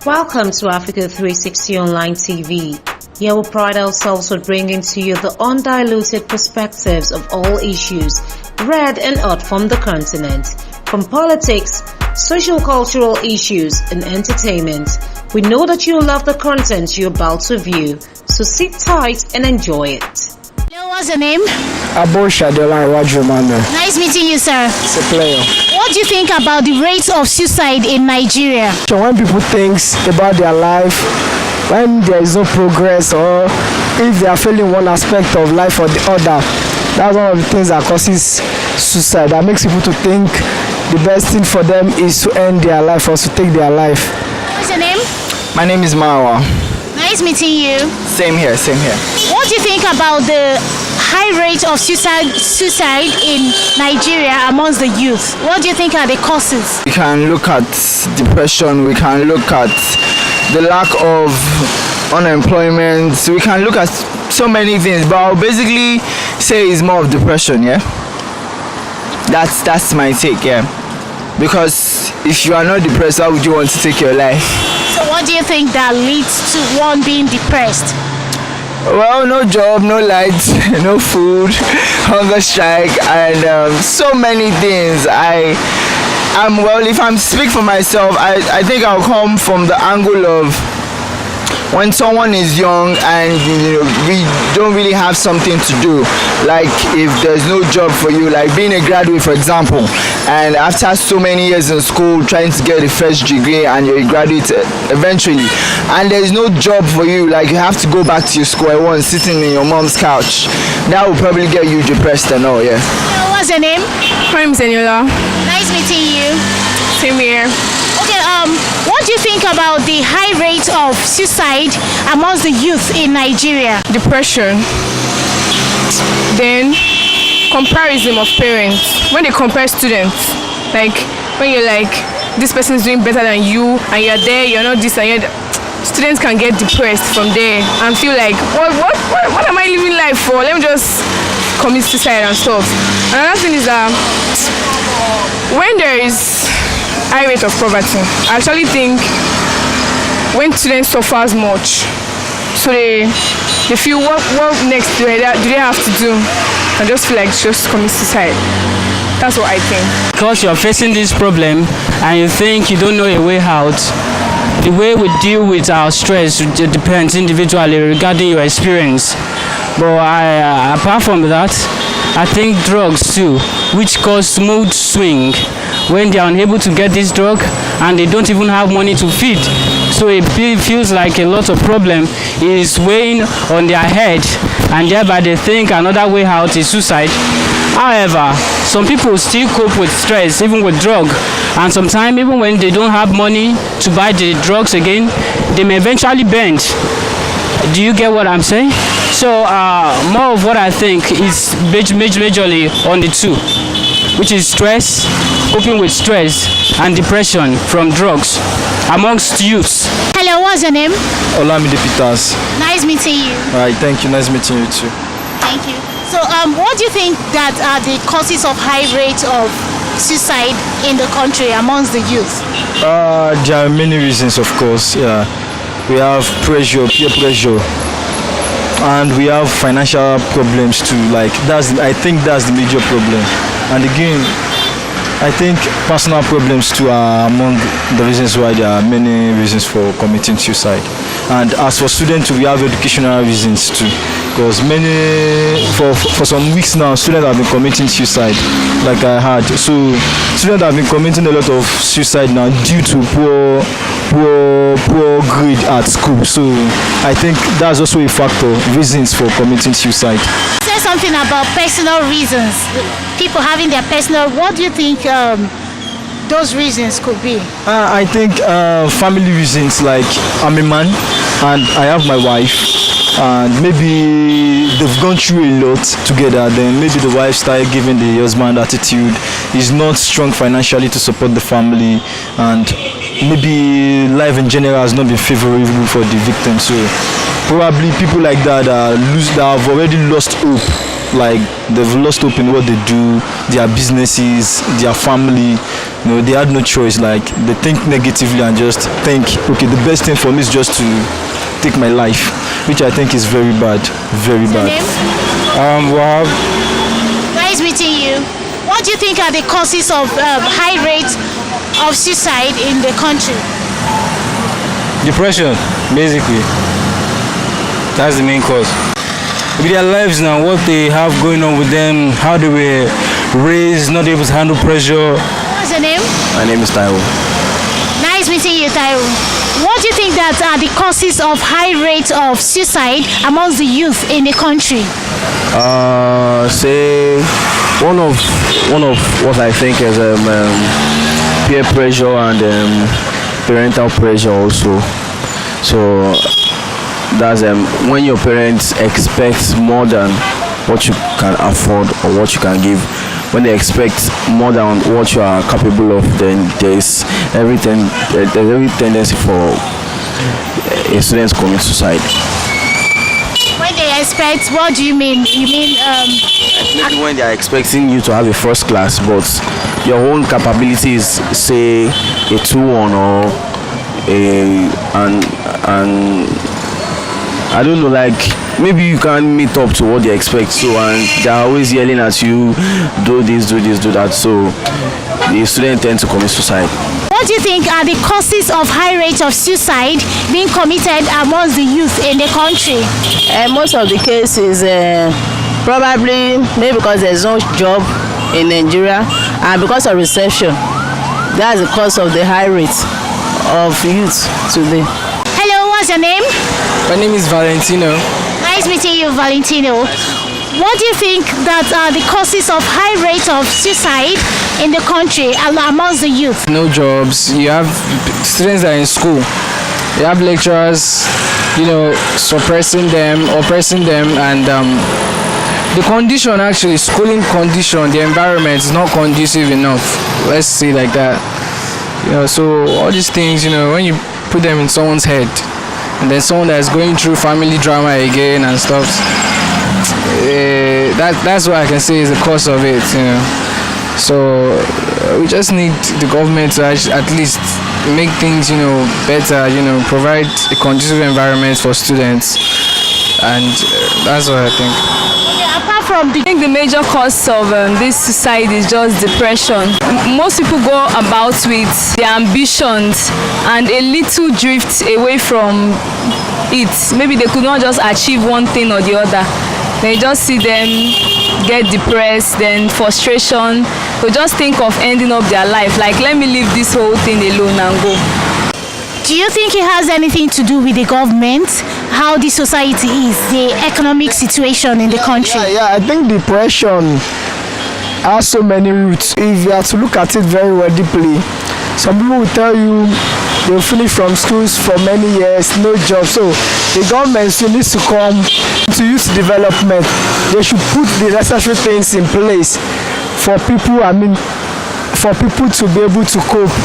Welcome to Africa 360 Online TV. Here we pride ourselves with bringing to you the undiluted perspectives of all issues, red and hot from the continent. From politics, social cultural issues, and entertainment, we know that you love the content you're about to view, so sit tight and enjoy it. Hello, what's your name? Nice meeting you, sir. It's a pleasure. What do you think about the rate of suicide in Nigeria? So when people think about their life, when there is no progress, or if they are failing one aspect of life or the other, that's one of the things that causes suicide. That makes people to think the best thing for them is to end their life or to take their life. What's your name? My name is Marwa. Nice meeting you. Same here, same here. What do you think about the high rate of suicide in Nigeria amongst the youth? What do you think are the causes? We can look at depression, we can look at the lack of unemployment, we can look at so many things, but I'll basically say it's more of depression, yeah? That's my take, yeah. Because if you are not depressed, how would you want to take your life? So what do you think that leads to one being depressed? Well, no job, no lights, no food, hunger strike, and so many things. If I'm speak for myself, I think I'll come from the angle of when someone is young and we don't really have something to do, like if there's no job for you, like being a graduate for example, and after so many years in school trying to get a first degree and you're a graduate eventually, and there's no job for you, like you have to go back to your school at once, sitting in your mom's couch, that will probably get you depressed and all, yeah. What's your name? My name is Eniola. Nice meeting you. Same here. Okay, what do you think about the high rate of suicide amongst the youth in Nigeria? Depression. Then comparison of parents. When they compare students, like when you're like, this person is doing better than you, and you're there, you're not this, and you're students can get depressed from there and feel like, what am I living life for? Let me just commit suicide and stuff. Another thing is that when there is high rate of poverty, I actually think when students suffers much, so they feel what next do they have to do, and just feel like just commit suicide. That's what I think. Because you're facing this problem and you think you don't know a way out, the way we deal with our stress depends individually regarding your experience. But apart from that, I think drugs too, which cause mood swing when they are unable to get this drug and they don't even have money to feed. So it feels like a lot of problem is weighing on their head, and thereby they think another way out is suicide. However, some people still cope with stress even with drug, and sometimes even when they don't have money to buy the drugs again, they may eventually bend. Do you get what I'm saying? So more of what I think is majorly on the two, which is stress, coping with stress, and depression from drugs amongst youths. Hello, what's your name? Olamide Peters. Nice meeting you. All right, thank you. Nice meeting you too. Thank you. So what do you think that are the causes of high rate of suicide in the country amongst the youth? There are many reasons, of course. Yeah, we have pressure, peer pressure, and we have financial problems too. I think that's the major problem. And again, I think personal problems too are among the reasons why there are many reasons for committing suicide. And as for students, we have educational reasons too, because for some weeks now, students have been committing suicide, like I heard. So students have been committing a lot of suicide now due to poor grade at school. So I think that's also a factor, reasons for committing suicide. Say something about personal reasons. People having their personal. What do you think those reasons could be? I think family reasons, like I'm a man and I have my wife, and maybe they've gone through a lot together, then maybe the wife started giving the husband attitude, he's not strong financially to support the family, and maybe life in general has not been favorable for the victim. So probably people like that have already lost hope, like they've lost hope in what they do, their businesses, their family, They had no choice. Like they think negatively and just think, okay, the best thing for me is just to take my life, which I think is very bad, very bad. Well, Nice meeting you. What do you think are the causes of high rates of suicide in the country? depression, basically. That's the main cause. With their lives now, what they have going on with them, how they were raised, not able to handle pressure. What's your name? My name is Taiwo. Nice meeting you, Taiwo. What do you think that are the causes of high rates of suicide amongst the youth in the country? Say one of what I think is peer pressure and parental pressure also. So that's when your parents expect more than what you can afford or what you can give. When they expect more than what you are capable of, then there's every tendency for a student to commit suicide. When they expect, what do you mean? You mean Maybe when they are expecting you to have a first class, but your own capability is, say, a 2-1 or and I don't know, like maybe you can't meet up to what they expect, so and they are always yelling at you, do this, do this, do that, so the student tend to commit suicide. what do you think are the causes of high rates of suicide being committed amongst the youth in the country? Most of the cases probably maybe because there's no job in Nigeria and because of recession. That's the cause of the high rate of youth today. Hello, what's your name? My name is Valentino. Nice meeting you, Valentino. What do you think that are the causes of high rates of suicide in the country amongst the youth? No jobs. You have students that are in school. You have lecturers, suppressing them, oppressing them, and the condition, actually, schooling condition, the environment is not conducive enough. Let's say like that. So all these things, when you put them in someone's head, and then someone that's going through family drama again and stuff, that's what I can say is the cause of it. So we just need the government to at least make things, better. Provide a conducive environment for students, and that's what I think. Apart from I think the major cause of this suicide is just depression. Most people go about with their ambitions and a little drift away from it. Maybe they could not just achieve one thing or the other. They just see them get depressed, then frustration. They just think of ending up their life. Like, let me leave this whole thing alone and go. Do you think it has anything to do with the government, how the society is, the economic situation in the country? Yeah, I think depression has so many roots. If you have to look at it very well deeply, some people will tell you they'll finish from schools for many years, no job. So the government still needs to come to youth development. They should put the necessary things in place for people, for people to be able to cope.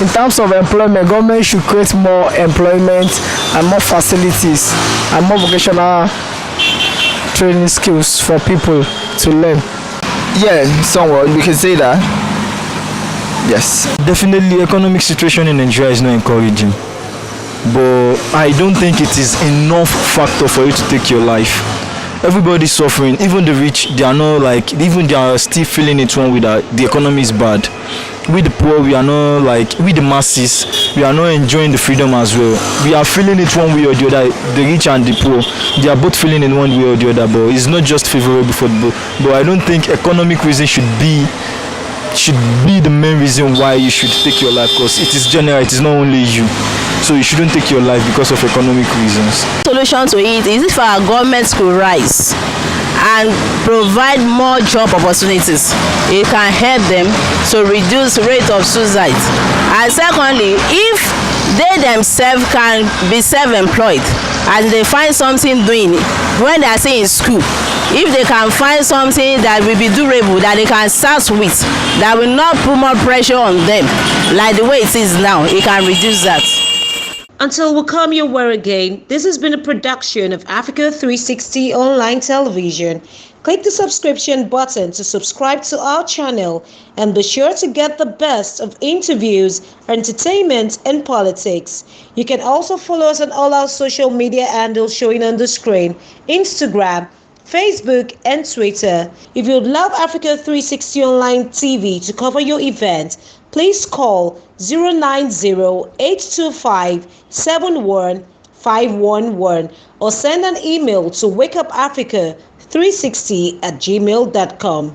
In terms of employment, government should create more employment and more facilities and more vocational training skills for people to learn. Yeah, somewhat we can say that. Yes. Definitely, economic situation in Nigeria is not encouraging, but I don't think it is enough factor for you to take your life. Everybody's suffering, even the rich. They are not even they are still feeling it one way that the economy is bad. We the poor, we are not we the masses, we are not enjoying the freedom as well. We are feeling it one way or the other. The rich and the poor, they are both feeling it one way or the other, but it's not just favorable for both. But I don't think economic reason should be the main reason why you should take your life, because it is general, it is not only you. So you shouldn't take your life because of economic reasons. Solution to it is if our government could rise and provide more job opportunities, it can help them to reduce the rate of suicide. And secondly, if they themselves can be self-employed and they find something doing when they are still in school, if they can find something that will be durable, that they can start with, that will not put more pressure on them like the way it is now, it can reduce that. Until we come your way again, this has been a production of Africa 360 Online Television. Click the subscription button to subscribe to our channel and be sure to get the best of interviews, entertainment, and politics. You can also follow us on all our social media handles showing on the screen: Instagram, Facebook, and Twitter. If you'd love Africa 360 Online TV to cover your event, please call 090-825-71511 or send an email to wakeupafrica360@gmail.com.